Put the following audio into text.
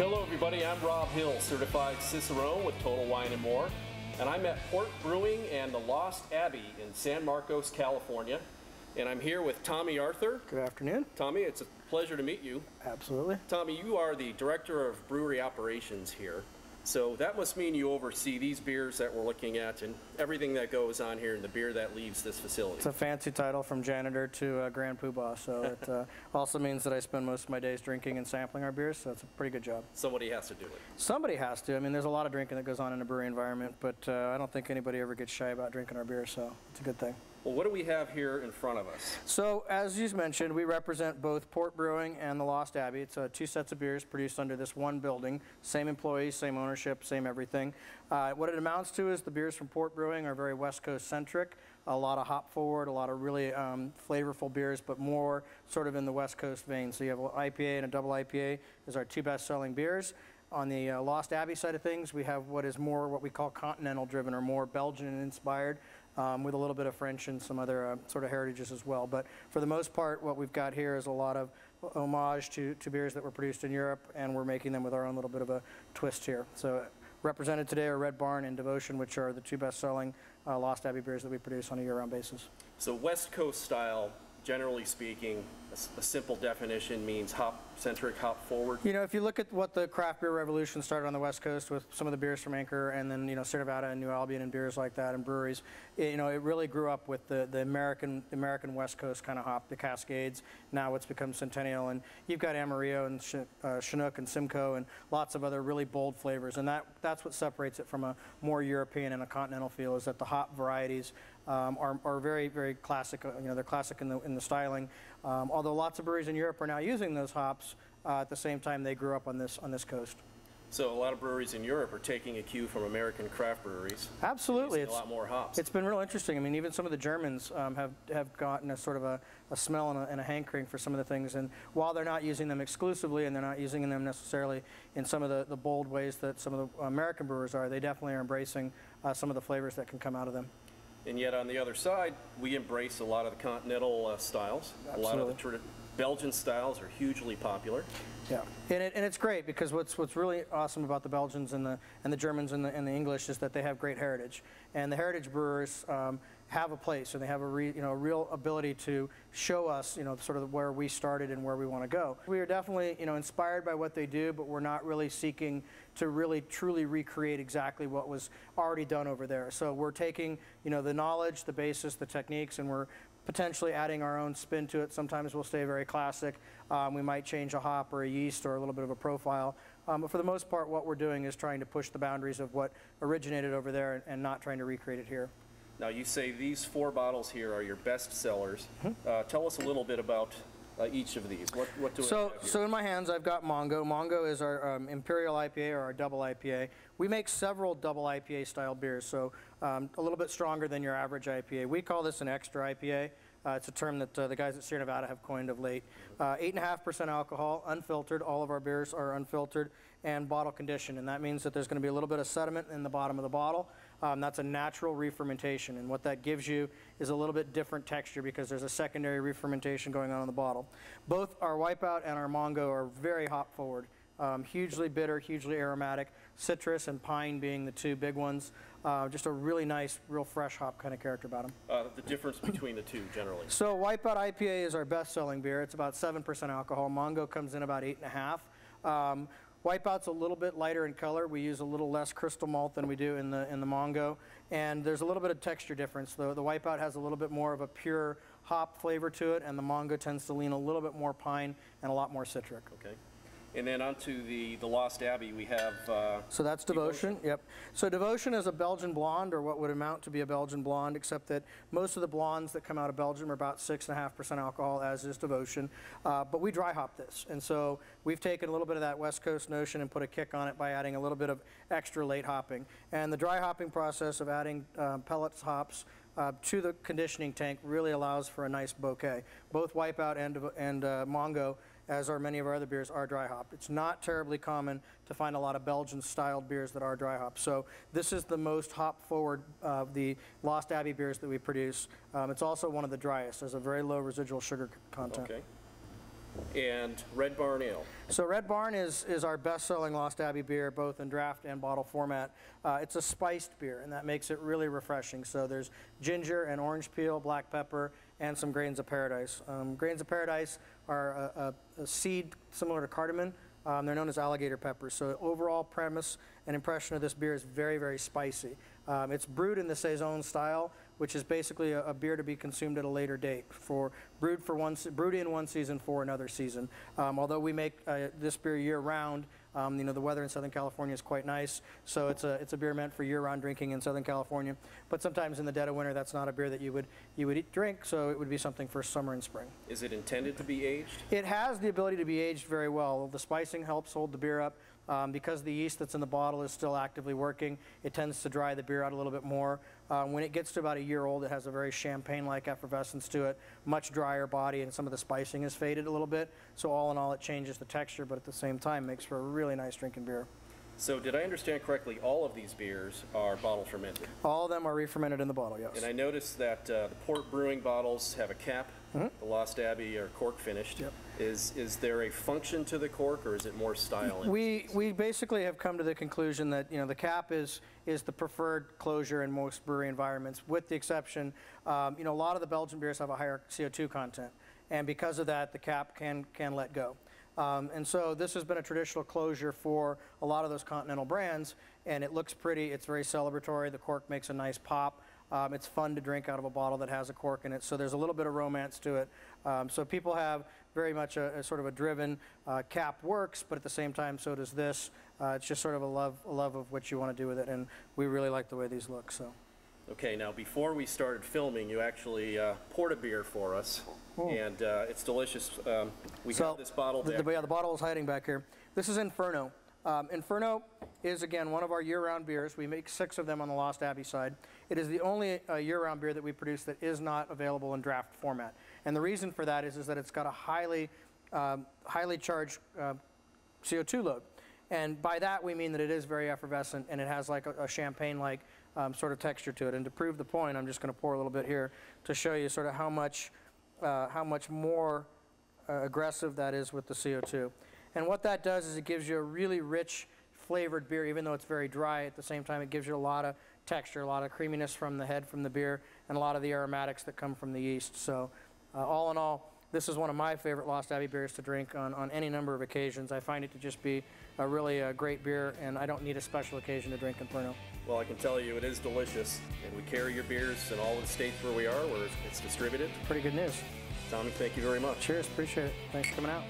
Hello everybody, I'm Rob Hill, certified Cicerone with Total Wine & More, and I'm at Port Brewing and the Lost Abbey in San Marcos, California, and I'm here with Tomme Arthur. Good afternoon. Tomme, it's a pleasure to meet you. Absolutely. Tomme, you are the Director of Brewery Operations here, so that must mean you oversee these beers that we're looking at and everything that goes on here and the beer that leaves this facility. It's a fancy title from janitor to Grand Poobah, so it also means that I spend most of my days drinking and sampling our beers, so it's a pretty good job. Somebody has to do it. Somebody has to. I mean, there's a lot of drinking that goes on in a brewery environment, but I don't think anybody ever gets shy about drinking our beer, so it's a good thing. Well, what do we have here in front of us? So, as you mentioned, we represent both Port Brewing and the Lost Abbey. It's two sets of beers produced under this one building. Same employees, same ownership, same everything. What it amounts to is the beers from Port Brewing are very West Coast centric. A lot of hop forward, a lot of really flavorful beers, but more sort of in the West Coast vein. So you have an IPA and a double IPA as our two best-selling beers. On the Lost Abbey side of things, we have what is more what we call continental driven or more Belgian inspired, with a little bit of French and some other sort of heritages as well. But for the most part, what we've got here is a lot of homage to beers that were produced in Europe, and we're making them with our own little bit of a twist here. So represented today are Red Barn and Devotion, which are the two best-selling Lost Abbey beers that we produce on a year-round basis. So West Coast style, generally speaking, a simple definition means hop-centric, hop-forward. You know, if you look at what the craft beer revolution started on the West Coast with some of the beers from Anchor and then, you know, Sierra Nevada and New Albion and beers like that and breweries, it really grew up with the American West Coast kind of hop, the Cascades. Now it's become Centennial, and you've got Amarillo and Chinook and Simcoe and lots of other really bold flavors, and that's what separates it from a more European and a continental feel, is that the hop varieties are very, very classic. You know, they're classic in the styling. Although lots of breweries in Europe are now using those hops, at the same time they grew up on this coast. So a lot of breweries in Europe are taking a cue from American craft breweries. Absolutely, it's a lot more hops. It's been real interesting. I mean, even some of the Germans have gotten a sort of a smell and a hankering for some of the things. And while they're not using them exclusively and they're not using them necessarily in some of the bold ways that some of the American brewers are, they definitely are embracing some of the flavors that can come out of them. And yet on the other side, we embrace a lot of the continental styles. Absolutely. A lot of the Belgian styles are hugely popular. Yeah, and it's great because what's really awesome about the Belgians and the Germans and the English is that they have great heritage, and the heritage brewers have a place, and they have a real ability to show us sort of where we started and where we want to go. We are definitely inspired by what they do, but we're not really seeking to really truly recreate exactly what was already done over there. So we're taking the knowledge, the basis, the techniques, and we're potentially adding our own spin to it. Sometimes we'll stay very classic. We might change a hop or a yeast or a little bit of a profile. But for the most part, what we're doing is trying to push the boundaries of what originated over there and not trying to recreate it here. Now, you say these 4 bottles here are your best sellers. Mm-hmm. Tell us a little bit about each of these. What do we have here? So in my hands, I've got Mongo. Mongo is our Imperial IPA or our double IPA. We make several double IPA style beers, so a little bit stronger than your average IPA. We call this an extra IPA. It's a term that the guys at Sierra Nevada have coined of late. 8.5% alcohol, unfiltered. All of our beers are unfiltered and bottle conditioned, and that means that there's going to be a little bit of sediment in the bottom of the bottle. That's a natural re-fermentation, and what that gives you is a little bit different texture because there's a secondary re-fermentation going on in the bottle. Both our Wipeout and our Mongo are very hop forward. Hugely bitter, hugely aromatic, citrus and pine being the two big ones. Just a really nice, real fresh hop kind of character about them. The difference between the two, generally. So Wipeout IPA is our best-selling beer. It's about 7% alcohol. Mongo comes in about 8.5. Wipeout's a little bit lighter in color. We use a little less crystal malt than we do in the Mongo, and there's a little bit of texture difference. The Wipeout has a little bit more of a pure hop flavor to it, and the Mongo tends to lean a little bit more pine and a lot more citric. Okay. And then onto the Lost Abbey, we have... so that's Devotion. Yep. So Devotion is a Belgian blonde, or what would amount to be a Belgian blonde, except that most of the blondes that come out of Belgium are about 6.5% alcohol, as is Devotion. But we dry hop this, and so we've taken a little bit of that West Coast notion and put a kick on it by adding a little bit of extra late hopping. And the dry hopping process of adding pellets hops to the conditioning tank really allows for a nice bouquet. Both Wipeout and Mongo, as are many of our other beers, are dry hopped. It's not terribly common to find a lot of Belgian-styled beers that are dry hopped. So this is the most hop-forward of the Lost Abbey beers that we produce. It's also one of the driest. There's a very low residual sugar content. Okay. And Red Barn Ale. So Red Barn is our best-selling Lost Abbey beer, both in draft and bottle format. It's a spiced beer, and that makes it really refreshing. So there's ginger and orange peel, black pepper, and some grains of paradise. Grains of paradise are a seed similar to cardamom. They're known as alligator peppers. So overall premise and impression of this beer is very, very spicy. It's brewed in the Saison style, which is basically a beer to be consumed at a later date, brewed in one season for another season. Although we make this beer year-round, you know, the weather in Southern California is quite nice, so it's a beer meant for year-round drinking in Southern California. But sometimes in the dead of winter, that's not a beer that you would drink, so it would be something for summer and spring. Is it intended to be aged? It has the ability to be aged very well. The spicing helps hold the beer up. Because the yeast that's in the bottle is still actively working, it tends to dry the beer out a little bit more. When it gets to about a year old, it has a very champagne-like effervescence to it, much drier body, and some of the spicing has faded a little bit. So all in all, it changes the texture, but at the same time makes for a really nice drinking beer. So did I understand correctly, all of these beers are bottle fermented? All of them are re-fermented in the bottle, yes. And I noticed that the Port Brewing bottles have a cap. The Lost Abbey are cork finished. Yep. Is there a function to the cork, or is it more style? We basically have come to the conclusion that, you know, the cap is the preferred closure in most brewery environments, with the exception, you know, a lot of the Belgian beers have a higher CO2 content, and because of that, the cap can let go. And so this has been a traditional closure for a lot of those continental brands, and it looks pretty. It's very celebratory. The cork makes a nice pop. It's fun to drink out of a bottle that has a cork in it, so there's a little bit of romance to it. So people have very much a sort of a driven cap works, but at the same time, so does this. It's just sort of a love of what you want to do with it, and we really like the way these look. So. Okay, now before we started filming, you actually poured a beer for us, and it's delicious. We got this bottle there. The bottle is hiding back here. This is Inferno. Inferno is, again, one of our year-round beers. We make 6 of them on the Lost Abbey side. It is the only year-round beer that we produce that is not available in draft format. And the reason for that is that it's got a highly charged CO2 load. And by that, we mean that it is very effervescent, and it has like a champagne-like sort of texture to it. And to prove the point, I'm just going to pour a little bit here to show you sort of how much more aggressive that is with the CO2. And what that does is it gives you a really rich flavored beer, even though it's very dry. At the same time, it gives you a lot of texture, a lot of creaminess from the head from the beer, and a lot of the aromatics that come from the yeast. So all in all, this is one of my favorite Lost Abbey beers to drink on any number of occasions. I find it to just be a really great beer, and I don't need a special occasion to drink Inferno. Well, I can tell you it is delicious, and we carry your beers in all the states where we are, where it's distributed. Pretty good news. Tommy, thank you very much. Cheers, appreciate it. Thanks for coming out.